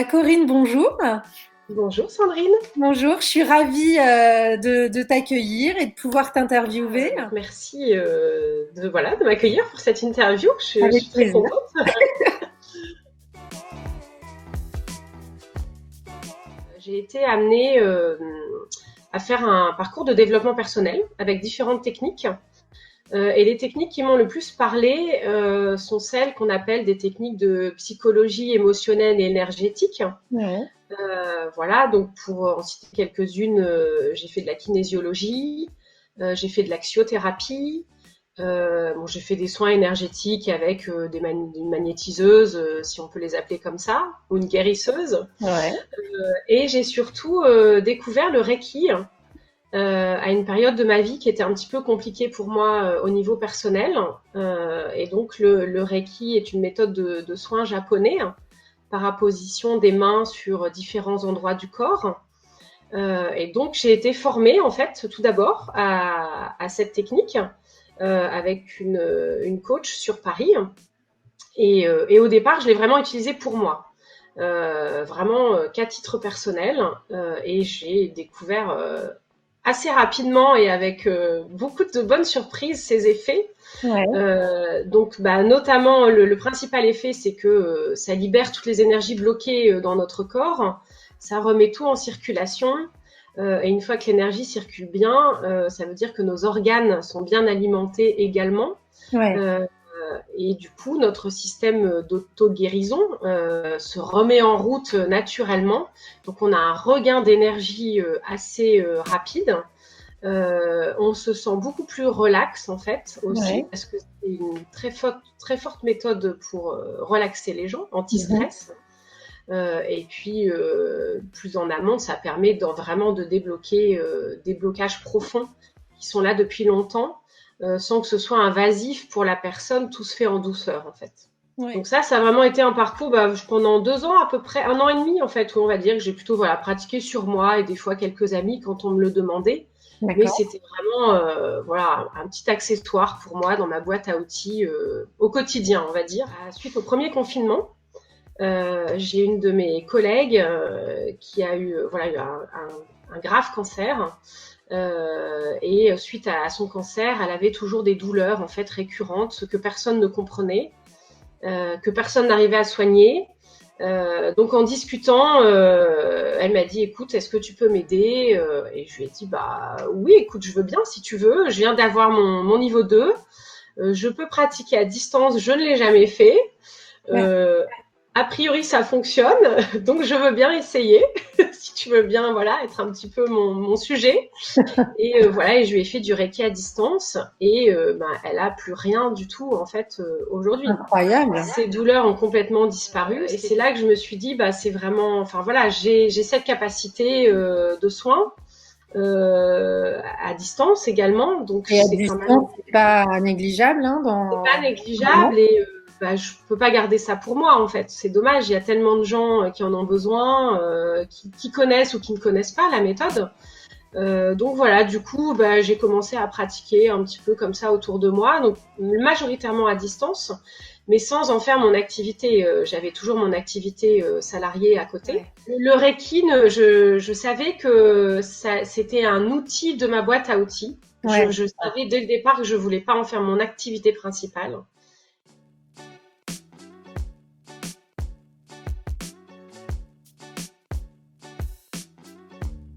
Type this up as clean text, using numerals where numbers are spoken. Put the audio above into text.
Corinne, bonjour. Bonjour Sandrine. Bonjour, je suis ravie de t'accueillir et de pouvoir t'interviewer. Donc merci de m'accueillir pour cette interview. Je Avec suis très plaisir. contente. J'ai été amenée à faire un parcours de développement personnel avec différentes techniques. Et les techniques qui m'ont le plus parlé sont celles qu'on appelle des techniques de psychologie émotionnelle et énergétique. Ouais. Voilà, donc pour en citer quelques-unes, j'ai fait de la kinésiologie, j'ai fait de l'axiothérapie, j'ai fait des soins énergétiques avec une magnétiseuse, si on peut les appeler comme ça, ou une guérisseuse. Ouais. Et j'ai surtout découvert le Reiki à une période de ma vie qui était un petit peu compliquée pour moi au niveau personnel. Et donc le Reiki est une méthode de soins japonais par apposition des mains sur différents endroits du corps. Et donc j'ai été formée en fait tout d'abord à cette technique avec une coach sur Paris. Et au départ, je l'ai vraiment utilisée pour moi. Vraiment qu'à titre personnel. Et j'ai découvert assez rapidement et avec beaucoup de bonnes surprises ses effets. Ouais. Donc, notamment, le principal effet, c'est que ça libère toutes les énergies bloquées dans notre corps. Ça remet tout en circulation. Et une fois que l'énergie circule bien, ça veut dire que nos organes sont bien alimentés également. Ouais. Euh, et du coup, notre système d'auto-guérison se remet en route naturellement. Donc, on a un regain d'énergie assez rapide. On se sent beaucoup plus relax en fait aussi Ouais. parce que c'est une très forte méthode pour relaxer les gens, Mhm. anti-stress. Et puis plus en amont, ça permet vraiment de débloquer des blocages profonds qui sont là depuis longtemps, sans que ce soit invasif pour la personne. Tout se fait en douceur en fait. Ouais. Donc ça a vraiment été un parcours pendant 2 ans à peu près, 1 an et demi en fait, où on va dire que j'ai plutôt pratiqué sur moi et des fois quelques amis quand on me le demandait. Mais D'accord. c'était vraiment un petit accessoire pour moi dans ma boîte à outils au quotidien, on va dire. Suite au premier confinement, j'ai une de mes collègues qui a eu un grave cancer. Et suite à son cancer, elle avait toujours des douleurs en fait récurrentes que personne ne comprenait, que personne n'arrivait à soigner. Donc en discutant, elle m'a dit écoute, est-ce que tu peux m'aider Et je lui ai dit bah oui, écoute, je veux bien si tu veux. Je viens d'avoir mon niveau 2. Je peux pratiquer à distance, je ne l'ai jamais fait. Ouais. Euh, a priori, ça fonctionne, donc je veux bien essayer, si tu veux bien, être un petit peu mon sujet. Et et je lui ai fait du Reiki à distance, et elle a plus rien du tout en fait aujourd'hui. Incroyable. Ces douleurs ont complètement disparu, et c'est là que je me suis dit, c'est vraiment, j'ai cette capacité de soins à distance également, donc Et à c'est quand même distance, c'est pas négligeable, hein, pas vraiment. négligeable. Et je peux pas garder ça pour moi en fait. C'est dommage, il y a tellement de gens qui en ont besoin, qui connaissent ou qui ne connaissent pas la méthode. Donc voilà, du coup, j'ai commencé à pratiquer un petit peu comme ça autour de moi, donc majoritairement à distance, mais sans en faire mon activité. J'avais toujours mon activité salariée à côté. Ouais. Le Reiki, je savais que c'était un outil de ma boîte à outils. Ouais. Je savais dès le départ que je voulais pas en faire mon activité principale.